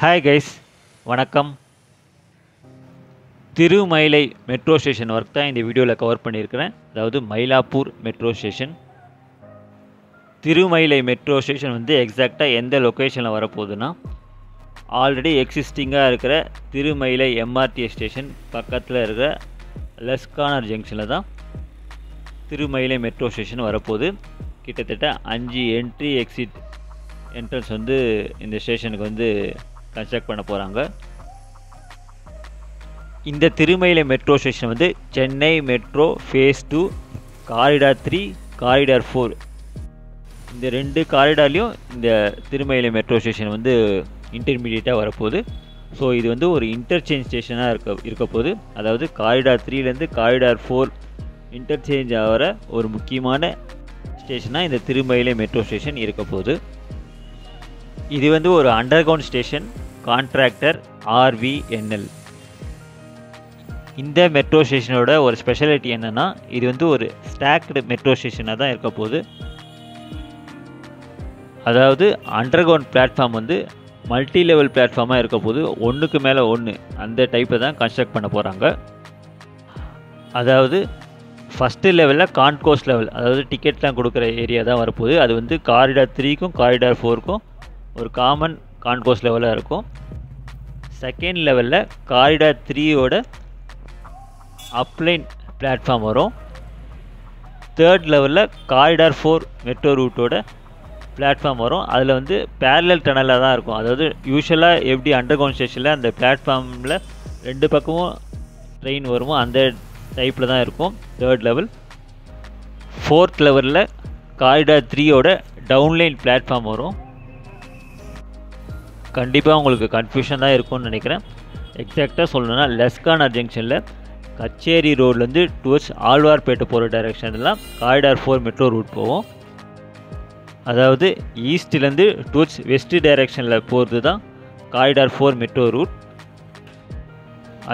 Hi guys, வணக்கம். Thirumayilai metro station work தான் இந்த வீடியோவில் கவர் பண்ணியிருக்கிறேன். அதாவது Mylapore metro station. Thirumayilai metro station வந்து எக்ஸாக்டாக எந்த லொக்கேஷனில் வரப்போகுதுன்னா, ஆல்ரெடி எக்ஸிஸ்டிங்காக இருக்கிற திருமயிலை எம்ஆர்டிஎஸ் ஸ்டேஷன் பக்கத்தில் இருக்கிற லெஸ்கானர் ஜங்ஷனில் தான் திருமயிலை மெட்ரோ ஸ்டேஷன் வரப்போகுது. கிட்டத்தட்ட 5 என்ட்ரி எக்ஸிட் என்ட்ரன்ஸ் வந்து இந்த ஸ்டேஷனுக்கு வந்து கன்ஸ்ட்ரக்ட் பண்ண போகிறாங்க. இந்த திருமயிலை மெட்ரோ ஸ்டேஷன் வந்து Chennai metro face 2 corridor 3 corridor 4 இந்த 2 காரிடார்லேயும் இந்த திருமயிலை மெட்ரோ ஸ்டேஷன் வந்து இன்டர்மீடியட்டாக வரப்போகுது. ஸோ இது வந்து ஒரு இன்டர்சேஞ்ச் ஸ்டேஷனாக இருக்க போகுது. அதாவது காரிடார் 3லேருந்து காரிடார் 4 இன்டர்சேஞ்ச் ஆகிற ஒரு முக்கியமான ஸ்டேஷனாக இந்த திருமயிலை மெட்ரோ ஸ்டேஷன் இருக்க போகுது. இது வந்து ஒரு under ground station. Contractor RVNL. இந்த மெட்ரோ ஸ்டேஷனோட ஒரு ஸ்பெஷாலிட்டி என்னென்னா, இது வந்து ஒரு ஸ்டாக்டு மெட்ரோ ஸ்டேஷனாக தான் இருக்க போகுது. அதாவது அண்டர் கிரவுண்ட் பிளாட்ஃபார்ம் வந்து மல்டி லெவல் பிளாட்ஃபார்மாக இருக்க போது, ஒன்றுக்கு மேலே ஒன்று அந்த டைப்பில் தான் கன்ஸ்ட்ரக்ட் பண்ண போகிறாங்க. அதாவது ஃபஸ்ட்டு லெவலில் கான்கோர்ஸ் லெவல், அதாவது டிக்கெட்லாம் கொடுக்குற ஏரியா தான் வரப்போகுது. அது வந்து காரிடார் 3க்கும் காரிடார் 4க்கும் ஒரு காமன் கான்கோர்ஸ் லெவலாக இருக்கும். செகண்ட் லெவலில் காரிடார் 3யோட அப்லைன் பிளாட்ஃபார்ம் வரும். தேர்ட் லெவலில் காரிடார் 4 மெட்ரோ ரூட்டோட பிளாட்ஃபார்ம் வரும். அதில் வந்து பேரலல் டனலாக தான் இருக்கும். அதாவது யூஸ்வலாக எப்படி அண்டர் கிரவுண்ட் ஸ்டேஷனில் அந்த பிளாட்ஃபார்மில் 2 பக்கமும் ட்ரெயின் வருமோ அந்த டைப்பில் தான் இருக்கும் தேர்ட் லெவல். ஃபோர்த் லெவலில் காரிடார் 3யோட டவுன்லைன் பிளாட்ஃபார்ம் வரும். கண்டிப்பாக உங்களுக்கு கன்ஃபியூஷன் தான் இருக்கும்னு நினைக்கிறேன். எக்ஸாக்டாக சொல்லணும்னா, லெஸ்கானர் ஜங்ஷனில் கச்சேரி ரோட்லேருந்து டுவர்ட்ஸ் ஆழ்வார்பேட்டை போகிற டைரெக்ஷன்லாம் காரிடார் 4 மெட்ரோ ரூட் போகும். அதாவது ஈஸ்ட்லேருந்து டுவர்ட்ஸ் வெஸ்ட் டைரெக்ஷனில் போகிறது தான் காரிடார் 4 மெட்ரோ ரூட்.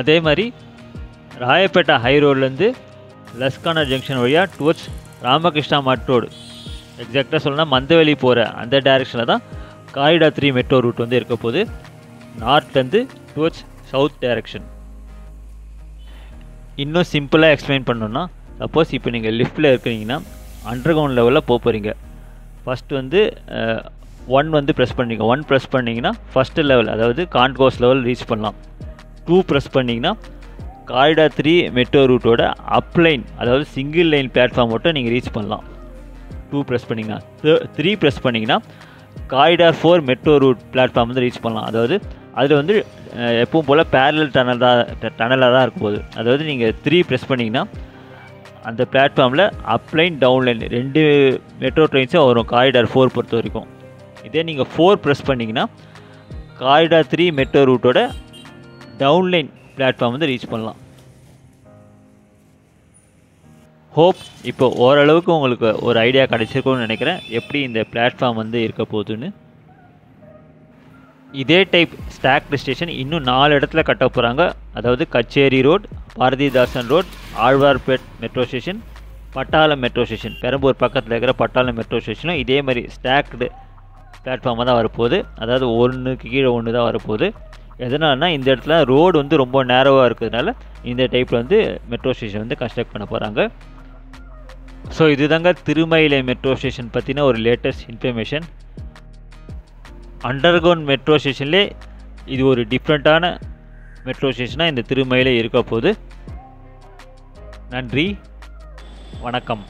அதே மாதிரி ராயப்பேட்டை ஹை ரோட்லேருந்து லெஸ்கானர் ஜங்ஷன் வழியாக டுவர்ட்ஸ் ராமகிருஷ்ணா மட் ரோடு, எக்ஸாக்டாக சொல்லணும்னா மந்தவெளி போகிற அந்த டைரெக்ஷனில் தான் காரிடார் 3 மெட்ரோ ரூட் வந்து இருக்க போது, நார்த்லேருந்து டுவர்ட்ஸ் சவுத் டைரெக்ஷன். இன்னும் சிம்பிளாக எக்ஸ்பிளைன் பண்ணணுன்னா, சப்போஸ் இப்போ நீங்கள் லிஃப்ட்டில் இருக்கிறீங்கன்னா அண்டர் கிரவுண்ட் லெவலில் போகிறீங்க. ஃபஸ்ட்டு வந்து 1 வந்து ப்ரெஸ் பண்ணிங்க. 1 ப்ரெஸ் பண்ணிங்கன்னா ஃபஸ்ட்டு லெவல், அதாவது கான்கோர்ஸ் லெவல் ரீச் பண்ணலாம். 2 ப்ரெஸ் பண்ணிங்கன்னா காரிடார் 3 மெட்ரோ ரூட்டோட அப்லைன், அதாவது சிங்கிள் லைன் பிளாட்ஃபார்ம் மட்டும் நீங்கள் ரீச் பண்ணலாம். 2 ப்ரெஸ் பண்ணிங்கன்னா 3 ப்ரெஸ் பண்ணிங்கன்னா காரிடார் 4 மெட்ரோ ரூட் பிளாட்ஃபார்ம் வந்து ரீச் பண்ணலாம். அதாவது அதில் வந்து எப்பவும் போல் பேரலல் டனலாக தான் இருக்கும் போது, அதாவது நீங்கள் 3 ப்ரெஸ் பண்ணிங்கன்னா அந்த பிளாட்ஃபார்மில் அப்லைன் டவுன்லைன் 2 மெட்ரோ ட்ரெயின்ஸும் வரும் காரிடார் 4 பொறுத்த வரைக்கும். இதே நீங்கள் 4 ப்ரெஸ் பண்ணிங்கன்னா காரிடார் 3 மெட்ரோ ரூட்டோட டவுன்லைன் பிளாட்ஃபார்ம் வந்து ரீச் பண்ணலாம். ஹோப் இப்போ ஓரளவுக்கு உங்களுக்கு ஒரு ஐடியா கிடச்சிருக்கும்னு நினைக்கிறேன், எப்படி இந்த பிளாட்ஃபார்ம் வந்து இருக்க போகுதுன்னு. இதே டைப் ஸ்டாக்டு ஸ்டேஷன் இன்னும் 4 இடத்துல கட்ட போகிறாங்க. அதாவது கச்சேரி road, Bharathidasan road, Alwarpet metro station, பட்டாளம் மெட்ரோ ஸ்டேஷன், பெரம்பூர் பக்கத்தில் இருக்கிற பட்டாளம் மெட்ரோ ஸ்டேஷனும் இதே மாதிரி ஸ்டாக்டு பிளாட்ஃபார்மாக தான் வரப்போகுது. அதாவது ஒன்றுக்கு கீழே ஒன்று தான் வரப்போகுது. எதனால்னா, இந்த இடத்துல ரோடு வந்து ரொம்ப நேரோவாக இருக்கிறதுனால இந்த டைப்பில் வந்து மெட்ரோ ஸ்டேஷன் வந்து கன்ஸ்ட்ரக்ட் பண்ண போகிறாங்க. ஸோ இதுதாங்க திருமயிலை மெட்ரோ ஸ்டேஷன் பற்றின ஒரு latest information. Underground metro ஸ்டேஷன்லே இது ஒரு டிஃப்ரெண்ட்டான மெட்ரோ ஸ்டேஷனாக இந்த திருமயிலை இருக்க போகுது. நன்றி, வணக்கம்.